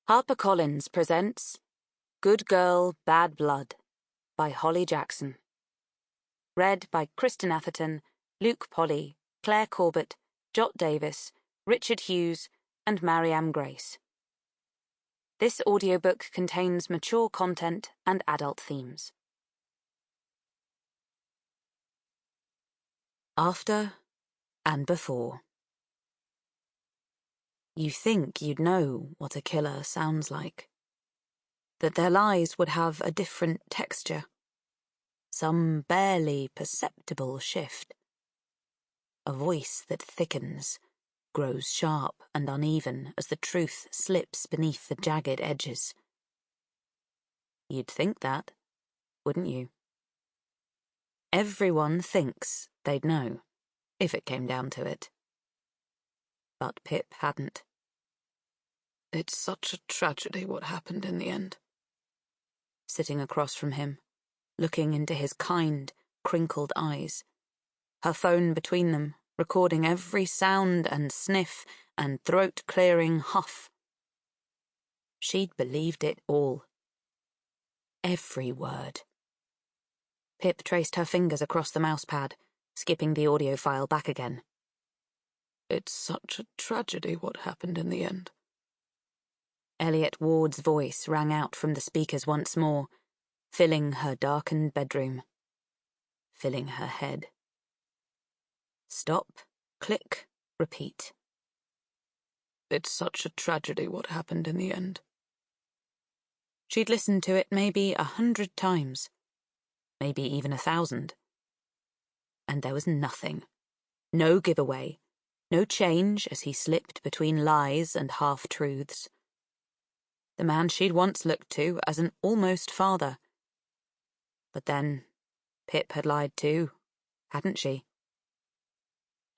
HarperCollins presents Good Girl, Bad Blood by Holly Jackson. Read by Kristen Atherton, Luke Polly, Claire Corbett, Jot Davis, Richard Hughes, and Mariam Grace. This audiobook contains mature content and adult themes. After and before. You think you'd know what a killer sounds like. That their lies would have a different texture. Some barely perceptible shift. A voice that thickens, grows sharp and uneven as the truth slips beneath the jagged edges. You'd think that, wouldn't you? Everyone thinks they'd know, if it came down to it. But Pip hadn't. It's such a tragedy what happened in the end. Sitting across from him, looking into his kind, crinkled eyes, her phone between them, recording every sound and sniff and throat-clearing huff. She'd believed it all. Every word. Pip traced her fingers across the mousepad, skipping the audio file back again. It's such a tragedy what happened in the end. Elliot Ward's voice rang out from the speakers once more, filling her darkened bedroom, filling her head. Stop, click, repeat. It's such a tragedy what happened in the end. She'd listened to it maybe 100 times, maybe even 1,000. And there was nothing. No giveaway. No change as he slipped between lies and half-truths. The man she'd once looked to as an almost father. But then, Pip had lied too, hadn't she?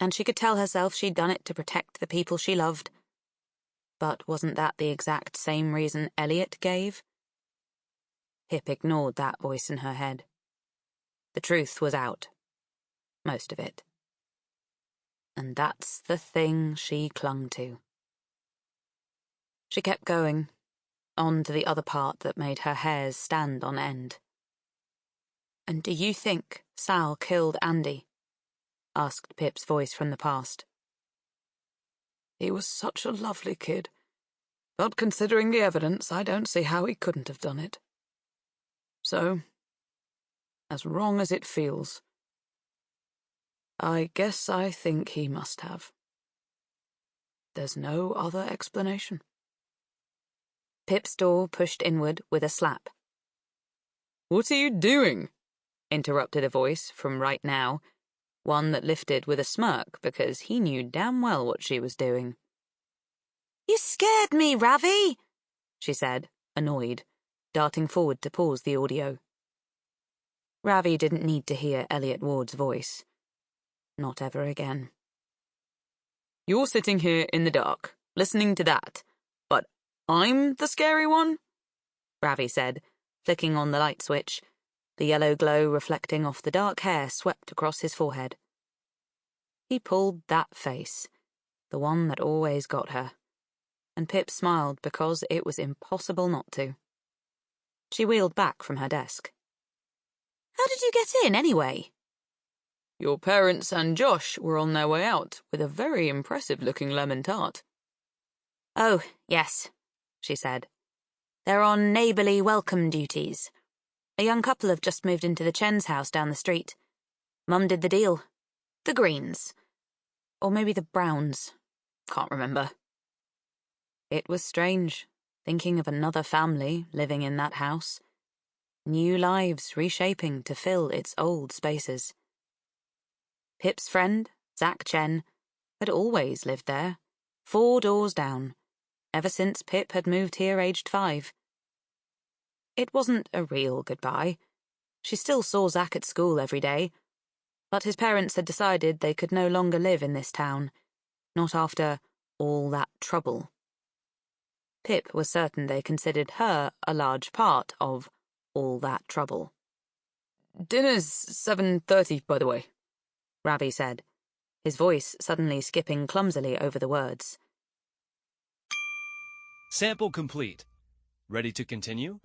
And she could tell herself she'd done it to protect the people she loved. But wasn't that the exact same reason Elliot gave? Pip ignored that voice in her head. The truth was out. Most of it. And that's the thing she clung to. She kept going, on to the other part that made her hairs stand on end. And do you think Sal killed Andy? Asked Pip's voice from the past. He was such a lovely kid, but considering the evidence, I don't see how he couldn't have done it. So, as wrong as it feels, I guess I think he must have. There's no other explanation. Pip's door pushed inward with a slap. What are you doing? Interrupted a voice from right now, one that lifted with a smirk because he knew damn well what she was doing. You scared me, Ravi, she said, annoyed, darting forward to pause the audio. Ravi didn't need to hear Elliot Ward's voice. Not ever again. You're sitting here in the dark, listening to that, but I'm the scary one? Ravi said, flicking on the light switch, the yellow glow reflecting off the dark hair swept across his forehead. He pulled that face, the one that always got her, and Pip smiled because it was impossible not to. She wheeled back from her desk. How did you get in, anyway? Your parents and Josh were on their way out with a very impressive-looking lemon tart. Oh, yes, she said. They're on neighbourly welcome duties. A young couple have just moved into the Chen's house down the street. Mum did the deal. The Greens. Or maybe the Browns. Can't remember. It was strange, thinking of another family living in that house. New lives reshaping to fill its old spaces. Pip's friend, Zach Chen, had always lived there, 4 doors down, ever since Pip had moved here aged 5. It wasn't a real goodbye. She still saw Zach at school every day, but his parents had decided they could no longer live in this town, not after all that trouble. Pip was certain they considered her a large part of all that trouble. Dinner's 7:30, by the way, Ravi said, his voice suddenly skipping clumsily over the words. Sample complete. Ready to continue?